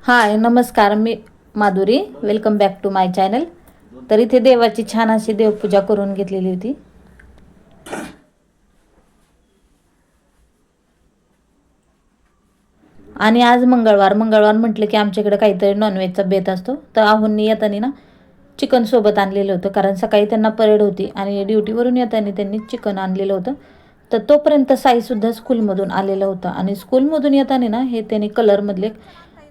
हाय नमस्कार, मी Madhuri. Welcome back to my channel. तर इथे देवाची छान अशी देवपूजा करून घेतलेली होती. आणि आज मंगळवार म्हटलं की आमच्याकडे काहीतरी नॉनव्हेजचा बेत असतो. तर आहोंनी येताना ना चिकन सोबत आणलेलं होतं, कारण सकाळी त्यांना परेड होती आणि ड्युटीवरून येताना त्यांनी चिकन आणलेलं होतं. तर तोपर्यंत साईसुद्धा स्कूलमधून आलेलं होतं आणि स्कूलमधून येताना ना हे त्यांनी कलरमधले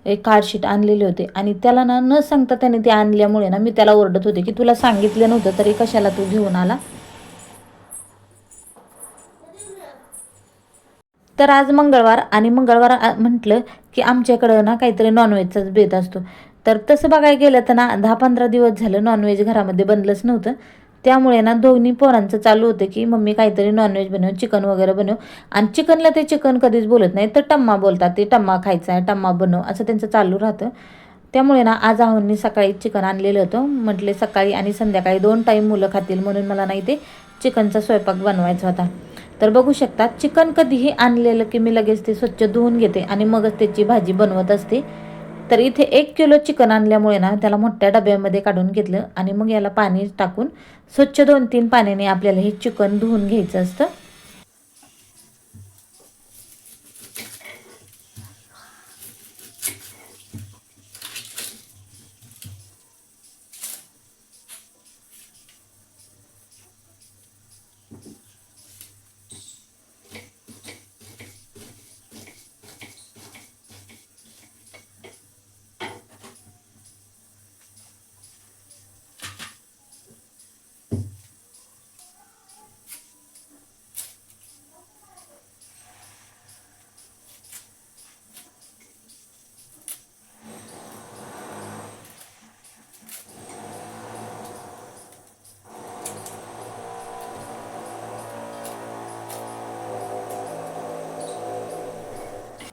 एक कार्डशीट आणलेले होते आणि त्याला ना न सांगता त्याने ते आणल्यामुळे ना मी त्याला ओरडत होते की तुला सांगितलं नव्हतं तरी कशाला तू घेऊन आला. तर आज मंगळवार आणि मंगळवार म्हटलं की आमच्याकडं ना काहीतरी नॉनव्हेजचाच बेत असतो. तर तसं बघायला गेलं तर ना 10-15 दिवस झालं नॉनव्हेज घरामध्ये बनलंच नव्हतं. त्यामुळे ना दोन्ही पोरांचं चालू होतं की मम्मी काहीतरी नॉनव्हेज बनव, चिकन वगैरे बनव. आणि चिकनला ते चिकन कधीच बोलत नाही, तर टम्मा बोलतात, ते टम्मा खायचा आहे, टम्मा बनव, असं त्यांचं चालू राहतं. त्यामुळे ना आज आहोंनी सकाळी चिकन आणलेलं होतं. म्हटले सकाळी आणि संध्याकाळी 2 टाईम मुलं खातील म्हणून मला नाही ते चिकनचा स्वयंपाक बनवायचा होता. तर बघू शकता, चिकन कधीही आणलेलं की मी लगेच ते स्वच्छ धुवून घेते आणि मगच त्याची भाजी बनवत असते. तर इथे 1 किलो चिकन आणल्यामुळे ना त्याला मोठ्या डब्यामध्ये काढून घेतलं आणि मग याला पाणी टाकून स्वच्छ 2-3 पाण्याने आपल्याला हे चिकन धुवून घ्यायचं असतं.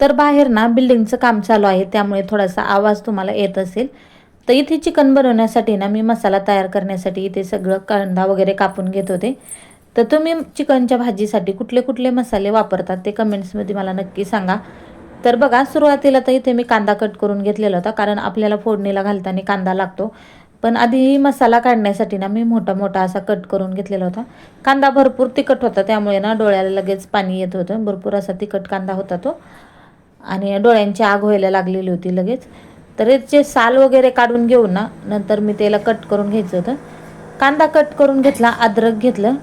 तर बाहेर ना बिल्डिंगचं काम चालू आहे, त्यामुळे थोडासा आवाज तुम्हाला येत असेल. तर इथे चिकन बनवण्यासाठी ना मी मसाला तयार करण्यासाठी इथे सगळं कांदा वगैरे कापून घेत होते. तर तुम्ही चिकनच्या भाजीसाठी कुठले कुठले मसाले वापरतात ते कमेंट्समध्ये मला नक्की सांगा. तर बघा, सुरुवातीला तर इथे मी कांदा कट करून घेतलेला होता, कारण आपल्याला फोडणीला घालताना कांदा लागतो. पण आधी मसाला काढण्यासाठी ना मी मोठा मोठा असा कट करून घेतलेला होता. कांदा भरपूर तिखट होता, त्यामुळे ना डोळ्याला लगेच पाणी येत होतं. भरपूर असा तिखट कांदा होता तो आणि डोळ्यांची आग व्हायला लागलेली होती लगेच. तर याचे साल वगैरे काढून घेऊन ना नंतर मी त्याला कट करून घ्यायचं होतं. कांदा कट करून घेतला, अद्रक घेतलं,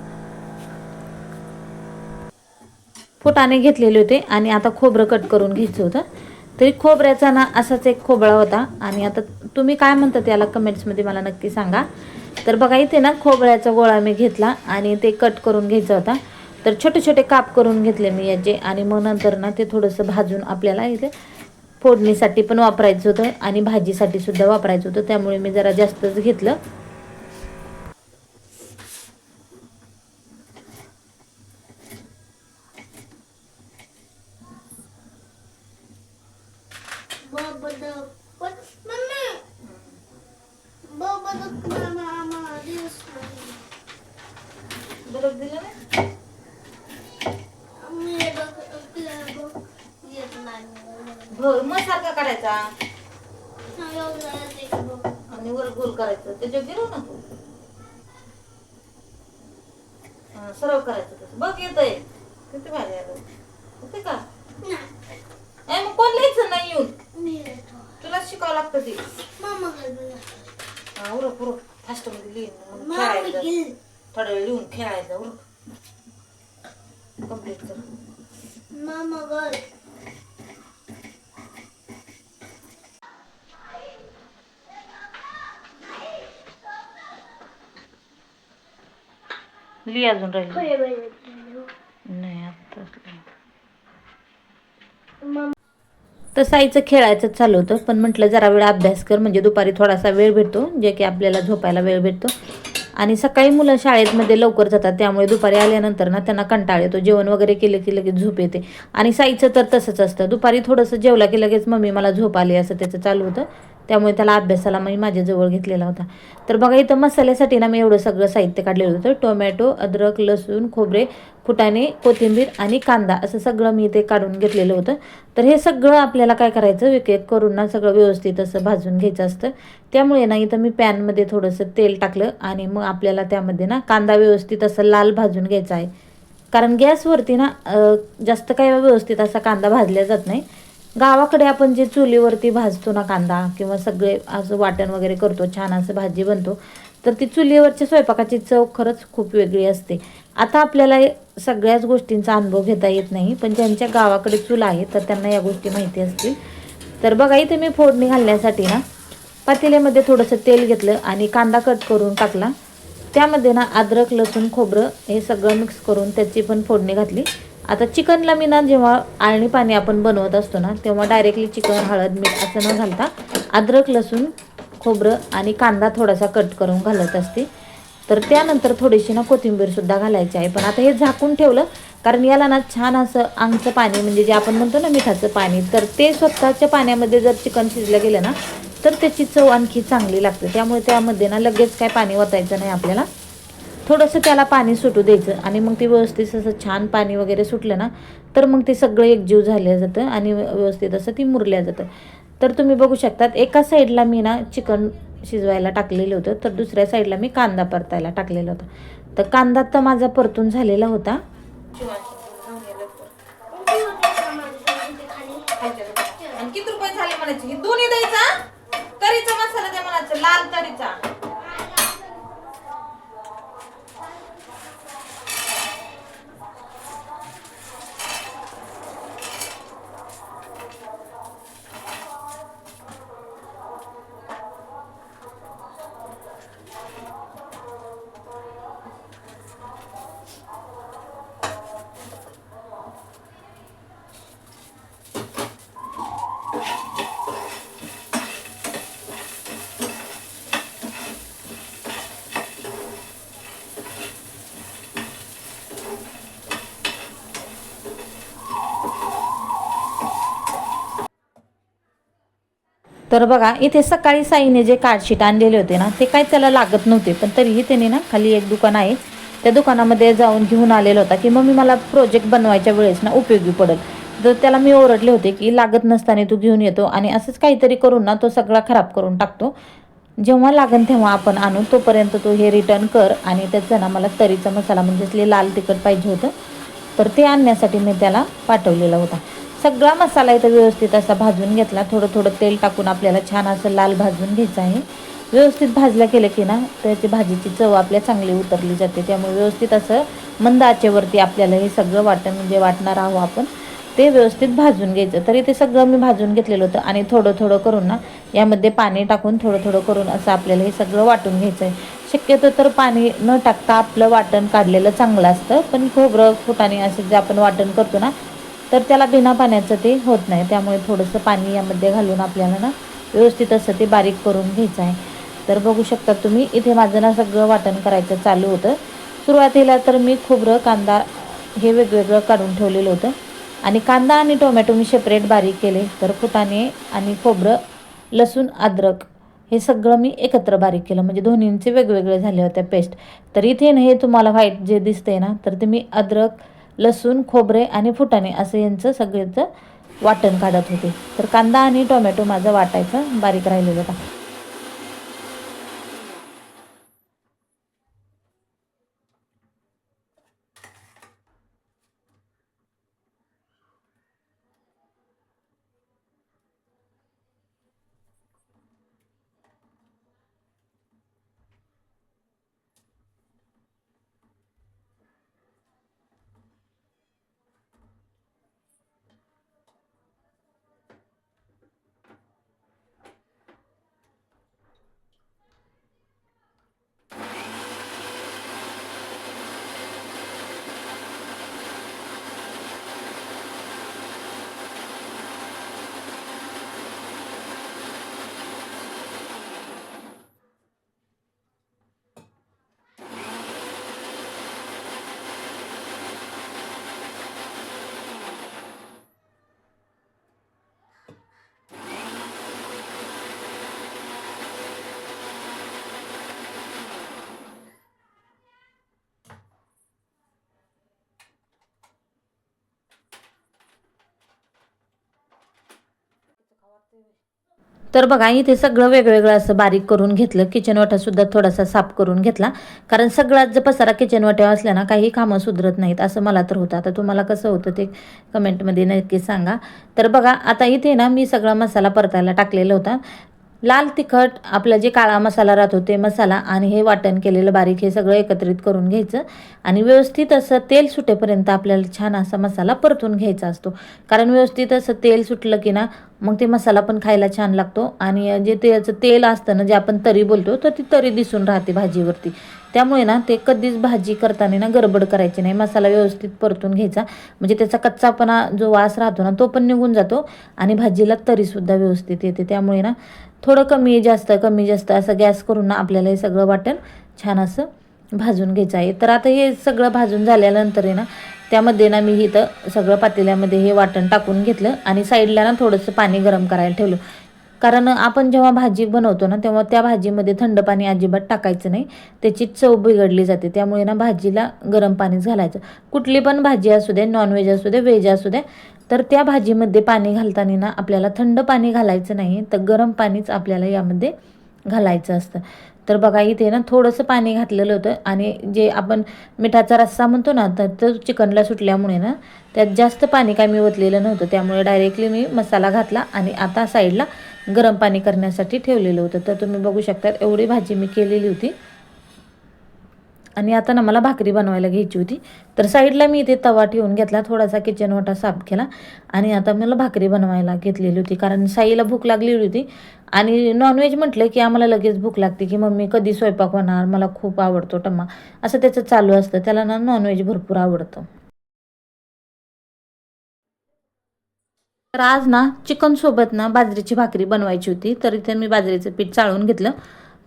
फुटाणे घेतलेले होते आणि आता खोबरं कट करून घ्यायचं होतं. तरी खोबऱ्याचा ना असाच एक खोबळा होता आणि आता तुम्ही काय म्हणता त्याला कमेंट्समध्ये मला नक्की सांगा. तर बघा, इथे ना खोबऱ्याचा गोळा मी घेतला आणि ते कट करून घ्यायचा होता. तर छोटे छोटे काप करून घेतले मी याचे आणि मग नंतर ना ते थोडंसं भाजून आपल्याला इथे फोडणीसाठी पण वापरायचं होतं आणि भाजीसाठी सुद्धा वापरायचं होतं, त्यामुळे मी जरा जास्तच घेतलं. बरोबर दिलं ना. मग सारखा करायचा आणि वर गोल करायचं, त्याच्या गिरव ना तू सरळ करायचं तसं. बघ येतंय किती भारी आलं होते का. मग कोण लिहायचं नाही येऊन, तुला शिकावं लागतं ते. उरक उरक फास्ट मध्ये लिहिन, खेळायचं थोडं वेळ लिहून खेळायचं. उरक कम्प्लीट कर. लिहि अजून राहील नाही आता. तर साईचं खेळायचं चालू होतं, पण म्हटलं जरा वेळ अभ्यास कर, म्हणजे दुपारी थोडासा वेळ भेटतो, जे की आपल्याला झोपायला वेळ भेटतो. आणि सकाळी मुलं शाळेमध्ये लवकर जातात, त्यामुळे दुपारी आल्यानंतर ना त्यांना कंटाळ येतो. जेवण वगैरे केलं की लगेच झोप येते. आणि साईचं तर तसंच असतं, दुपारी थोडंसं जेवला की लगेच मम्मी मला झोप आली, असं त्याचं चालू होतं. त्यामुळे त्याला अभ्यासाला मी माझ्याजवळ घेतलेला होता. तर बघा इथं मसाल्यासाठी ना मी एवढं सगळं साहित्य काढलेलं होतं. टोमॅटो, अद्रक, लसूण, खोबरे, फुटाणे, कोथिंबीर आणि कांदा असं सगळं मी इथे काढून घेतलेलं होतं. तर हे सगळं आपल्याला काय करायचं, एक एक करून ना सगळं व्यवस्थित असं भाजून घ्यायचं असतं. त्यामुळे ना इथं मी पॅनमध्ये थोडंसं तेल टाकलं आणि मग आपल्याला त्यामध्ये ना कांदा व्यवस्थित असं लाल भाजून घ्यायचा आहे. कारण गॅसवरती ना जास्त काही व्यवस्थित असा कांदा भाजला जात नाही. गावाकडे आपण जे चुलीवरती भाजतो ना कांदा किंवा सगळे असं वाटण वगैरे करतो, छान असं भाजी बनतो, तर ती चुलीवरच्या स्वयंपाकाची चव खरंच खूप वेगळी असते. आता आपल्याला सगळ्याच गोष्टींचा अनुभव घेता येत नाही, पण ज्यांच्या गावाकडे चूल आहे तर त्यांना या गोष्टी माहिती असतील. तर बघा इथे मी फोडणी घालण्यासाठी ना पातेल्यामध्ये थोडंसं तेल घेतलं आणि कांदा कट करून टाकला. त्यामध्ये ना अद्रक, लसूण, खोबरं हे सगळं मिक्स करून त्याची पण फोडणी घातली. आता चिकनला मी ना जेव्हा आळणी पाणी आपण बनवत असतो ना तेव्हा डायरेक्टली चिकन, हळद, मीठ असं न घालता अद्रक, लसूण, खोबरं आणि कांदा थोडासा कट करून घालत असते. तर त्यानंतर थोडीशी ना कोथिंबीरसुद्धा घालायची आहे. पण आता हे झाकून ठेवलं कारण याला ना छान असं अंगचं पाणी म्हणजे जे आपण म्हणतो ना मिठाचं पाणी, तर ते स्वतःच्या पाण्यामध्ये जर चिकन शिजलं गेलं ना तर त्याची चव आणखी चांगली लागते. त्यामुळे त्यामध्ये ना लगेच काय पाणी ओतायचं नाही आपल्याला. थोडंसं त्याला पाणी सुटू द्यायचं आणि मग ते व्यवस्थित असं छान पाणी वगैरे सुटलं ना तर मग ते सगळं एकजीव झालं जातं आणि व्यवस्थित असं ती मुरल्या जातं. तर तुम्ही बघू शकतात एका साईडला मी ना चिकन शिजवायला टाकलेलं होतं, तर दुसऱ्या साईडला मी कांदा परतायला टाकलेला होता. तर कांदा तर माझा परतून झालेला होता. आणि किती रुपये झाले म्हणायचे, दोन्ही द्यायचा तरीचा मसाला द्या म्हणायचं, लाल तरीचा. तर बघा इथे सकाळी साईने जे कार्डशीट आणलेले होते ना ते काय त्याला लागत नव्हते, पण तरीही त्याने ना खाली एक दुकान आहे त्या दुकानामध्ये जाऊन घेऊन आलेला होता की मम्मी मला प्रोजेक्ट बनवायच्या वेळेस ना उपयोगी पडेल. तर त्याला मी ओरडले होते की लागत नसताना तू घेऊन येतो आणि असंच काहीतरी करून ना तो सगळा खराब करून टाकतो. जेव्हा लागन तेव्हा आपण आणू, तोपर्यंत तो हे रिटर्न कर. आणि त्याचा ना मला तरीचा मसाला म्हणजे लाल तिखट पाहिजे होतं, तर ते आणण्यासाठी मी त्याला पाठवलेला होता. सगळा मसाला इथं व्यवस्थित असा भाजून घेतला. थोडं थोडं तेल टाकून आपल्याला छान असं लाल भाजून घ्यायचं आहे. व्यवस्थित भाजलं केलं की ना त्याची भाजीची चव आपल्या चांगली उतरली जाते. त्यामुळे व्यवस्थित असं मंद आचेवरती आपल्याला हे सगळं वाटण म्हणजे वाटणार आहोत आपण ते व्यवस्थित भाजून घ्यायचं. तरी ते सगळं मी भाजून घेतलेलं होतं आणि थोडं थोडं करून ना यामध्ये पाणी टाकून थोडं थोडं करून असं आपल्याला हे सगळं वाटून घ्यायचं आहे. शक्यतो तर पाणी न टाकता आपलं वाटण काढलेलं चांगलं असतं, पण खोबरं, फुटाणे असं जे आपण वाटण करतो ना तर त्याला बिना पाण्याचं ते होत नाही. त्यामुळे थोडंसं पाणी यामध्ये घालून आपल्याला ना व्यवस्थित असं ते बारीक करून घ्यायचं आहे. तर बघू शकता तुम्ही इथे माझं ना सगळं वाटण करायचं चालू होतं. सुरुवातीला तर मी खोबरं, कांदा हे वेगवेगळं काढून ठेवलेलं होतं आणि कांदा आणि टोमॅटो मी सेपरेट बारीक केले. तर फुटाणे आणि खोबरं, लसूण, अद्रक हे सगळं मी एकत्र बारीक केलं म्हणजे दोन्हींचे वेगवेगळे झाले होते पेस्ट. तर इथे ना हे तुम्हाला व्हाईट जे दिसतंय ना तर ते मी अद्रक, लसूण, खोबरे आणि फुटाणे असं यांचं सगळ्याचं वाटण काढत होते. तर कांदा आणि टोमॅटो माझा वाटायचा बारीक राहिलेला होता. तर बघा इथे सगळं वेगवेगळं असं बारीक करून घेतलं. किचन वाटासुद्धा थोडासा साफ करून घेतला, कारण सगळाच जर पसारा किचन वाट्यावर असल्या ना काही कामं सुधरत नाहीत, असं मला तर होतं. आता तुम्हाला कसं होतं ते कमेंटमध्ये नक्की सांगा. तर बघा आता इथे ना मी सगळा मसाला परतायला टाकलेला होता. लाल तिखट, आपला जे काळा मसाला राहतो ते मसाला आणि हे वाटण केलेलं बारीक हे सगळं एकत्रित करून घ्यायचं आणि व्यवस्थित असं तेल सुटेपर्यंत आपल्याला छान असा मसाला परतून घ्यायचा असतो. कारण व्यवस्थित असं तेल सुटलं की ना मग ते मसाला पण खायला छान लागतो आणि जे त्याचं तेल असतं ना, जे आपण तरी बोलतो, तर ती तरी दिसून राहते भाजीवरती. त्यामुळे ना ते कधीच भाजी करताना ना गडबड करायची नाही. मसाला व्यवस्थित परतून घ्यायचा, म्हणजे त्याचा कच्चापणा जो वास राहतो ना तो पण निघून जातो आणि भाजीला तरीसुद्धा व्यवस्थित येते. त्यामुळे ना थोडं कमी जास्त असं गॅस करून ना आपल्याला हे सगळं वाटण छान असं भाजून घ्यायचं आहे. तर आता हे सगळं भाजून झाल्यानंतर आहे ना त्यामध्ये ना मी इथं सगळं पातेल्यामध्ये हे वाटण टाकून घेतलं आणि साईडला ना थोडंसं पाणी गरम करायला ठेवलं. कारण आपण जेव्हा भाजी बनवतो ना तेव्हा त्या भाजीमध्ये थंड पाणी अजिबात टाकायचं नाही, त्याची चव बिघडली जाते. त्यामुळे ना भाजीला गरम पाणीच घालायचं. कुठली पण भाजी असू दे, नॉनव्हेज असू दे, व्हेज असू दे, तर त्या भाजीमध्ये पाणी घालताना ना आपल्याला थंड पाणी घालायचं नाही, तर गरम पाणीच आपल्याला यामध्ये घालायचं असतं. तर बघा इथे ना थोडंसं पाणी घातलेलं होतं आणि जे आपण मिठाचा रस्सा म्हणतो ना, तर तो चिकनला सुटल्यामुळे ना त्यात जास्त पाणी काय मी ओतलेलं नव्हतं. त्यामुळे डायरेक्टली मी मसाला घातला आणि आता साईडला गरम पाणी करण्यासाठी ठेवलेलं होतं. तर तुम्ही बघू शकता एवढी भाजी मी केलेली होती आणि आता ना मला भाकरी बनवायला घ्यायची होती. तर साईडला मी इथे तवा ठेवून घेतला, थोडासा किचन वाटा साफ केला आणि आता मला भाकरी बनवायला घेतलेली होती. कारण साईला भूक लागलेली होती आणि नॉनव्हेज म्हटलं की आम्हाला लगेच भूक लागते, की मम्मी कधी स्वयंपाक होणार, मला खूप आवडतो टम्मा, असं त्याचं चालू असतं. त्याला ना नॉनव्हेज भरपूर आवडतं. तर आज ना चिकनसोबत ना बाजरीची भाकरी बनवायची होती. तर इथे मी बाजरीचं पीठ चाळून घेतलं,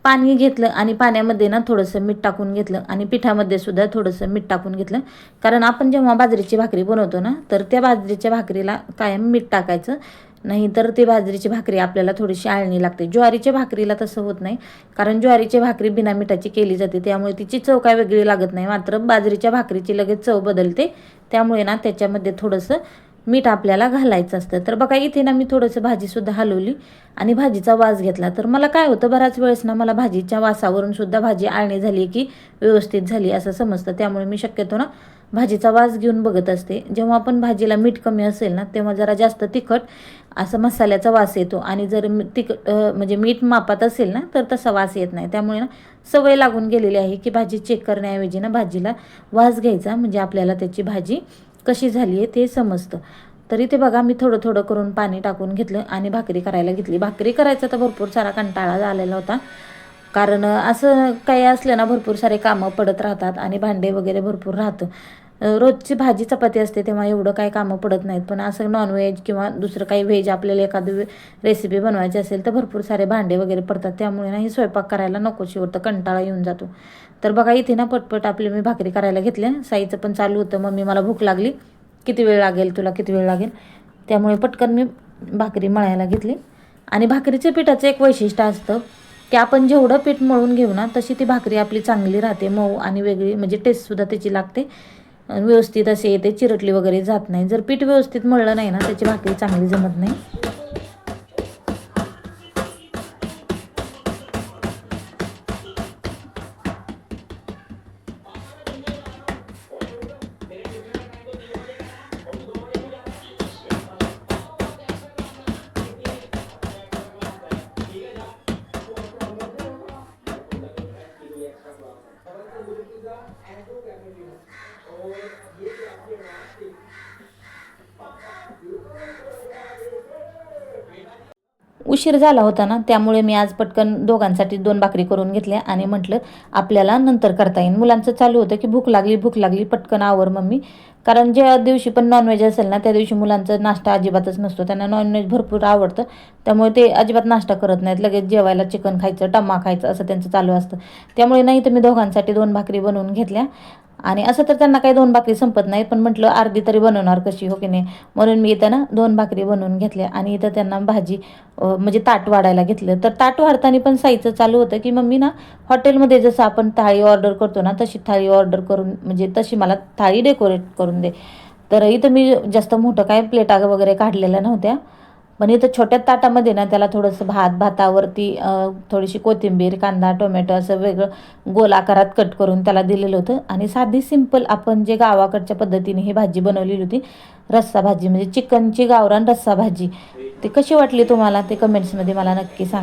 पाणी घेतलं आणि पाण्यामध्ये ना थोडंसं मीठ टाकून घेतलं आणि पिठामध्ये सुद्धा थोडंसं मीठ टाकून घेतलं. कारण आपण जेव्हा बाजरीची भाकरी बनवतो ना तर त्या बाजरीच्या भाकरीला कायम मीठ टाकायचं, नाही तर ती बाजरीची भाकरी आपल्याला थोडीशी आळणी लागते. ज्वारीच्या भाकरीला तसं होत नाही, कारण ज्वारीची भाकरी बिना मिठाची केली जाते, त्यामुळे तिची चव काय वेगळी लागत नाही. मात्र बाजरीच्या भाकरीची लगेच चव बदलते, त्यामुळे ना त्याच्यामध्ये थोडंसं मीठ आपल्याला घालायचं असतं. तर बघा इथे ना मी थोडंसं भाजीसुद्धा हलवली आणि भाजीचा वास घेतला. तर मला काय होतं, बऱ्याच वेळेस ना मला भाजीच्या वासावरून सुद्धा भाजी आळणी झाली की व्यवस्थित झाली असं समजतं. त्यामुळे मी शक्यतो ना भाजीचा वास घेऊन बघत असते. जेव्हा आपण भाजीला मीठ कमी असेल ना तेव्हा जरा जास्त तिखट असं मसाल्याचा वास येतो आणि जर तिखट म्हणजे मीठ मापात असेल ना तर तसा वास येत नाही. त्यामुळे ना सवय लागून गेलेली आहे की भाजी चेक करण्याऐवजी ना भाजीला वास घ्यायचा, म्हणजे आपल्याला त्याची भाजी कशी झाली आहे ते समजतं. तर इथे बघा मी थोडं थोडं करून पाणी टाकून घेतलं आणि भाकरी करायला घेतली. भाकरी करायचा तर भरपूर सारा कंटाळा झालेला होता, कारण असं काही असलं ना भरपूर सारे कामं पडत राहतात आणि भांडे वगैरे भरपूर राहतं. रोजची भाजी चपाती असते तेव्हा एवढं काही कामं पडत नाहीत, पण असं नॉनव्हेज किंवा दुसरं काही व्हेज आपल्याला एखादी रेसिपी बनवायची असेल तर भरपूर सारे भांडे वगैरे पडतात. त्यामुळे ना ही स्वयंपाक करायला नकोशी होतं, कंटाळा येऊन जातो. तर बघा इथे ना पटपट आपले मी भाकरी करायला घेतल्या. साईचं पण चालू होतं, मम्मी मला भूक लागली, किती वेळ लागेल तुला, किती वेळ लागेल. त्यामुळे पटकन मी भाकरी मळायला घेतली. आणि भाकरीच्या पिठाचं एक वैशिष्ट्य असतं की आपण जेवढं पीठ मळून घेऊ ना तशी ती भाकरी आपली चांगली राहते, मऊ आणि वेगळी, म्हणजे टेस्टसुद्धा त्याची लागते, व्यवस्थित असे येते, चिरटली वगैरे जात नाही. जर पीठ व्यवस्थित मळलं नाही ना त्याची भाकरी चांगली जमत नाही. उशीर झाला होता ना त्यामुळे मी आज पटकन दोघांसाठी 2 भाकरी करून घेतल्या आणि म्हटलं आपल्याला नंतर करता येईल. मुलांचं चालू होतं की भूक लागली भूक लागली, पटकन आवर मम्मी. कारण ज्या दिवशी पण नॉनव्हेज असेल ना त्या दिवशी मुलांचा नाश्ता अजिबातच नसतो, त्यांना नॉनव्हेज भरपूर आवडतं. त्यामुळे ते अजिबात नाश्ता करत नाहीत, लगेच जेवायला चिकन खायचं, टम्मा खायचं असं त्यांचं चालू असतं. त्यामुळे नाही तर मी दोघांसाठी 2 भाकरी बनवून घेतल्या. आणि असं तर त्यांना काही 2 भाकरी संपत नाही, पण म्हटलं अर्धी तरी बनवणार कशी, हो की नाही, म्हणून मी इथं ना 2 भाकरी बनवून घेतल्या. आणि इथं त्यांना भाजी म्हणजे ताट वाढायला घेतलं. तर ताट वाढताना पण साईचं चालू होतं की मम्मी ना हॉटेलमध्ये जसं आपण थाळी ऑर्डर करतो ना तशी थाळी ऑर्डर करून, म्हणजे तशी मला थाळी डेकोरेट करून दे. तर इथं मी जास्त मोठं काय प्लेटा वगैरे काढलेल्या नव्हत्या, पण इथं छोट्या ताटामध्ये ना त्याला थोडंसं भातावरती थोडीशी कोथिंबीर, कांदा, टोमॅटो असं वेगळं गोल आकारात कट करून त्याला दिलेलं होतं. आणि साधी सिंपल आपण जे गावाकडच्या पद्धतीने ही भाजी बनवलेली होती, रस्सा भाजी म्हणजे चिकनची गावरान रस्सा भाजी. ते कशी वाटली तुम्हाला ते कमेंट्समध्ये मला नक्की सांगा.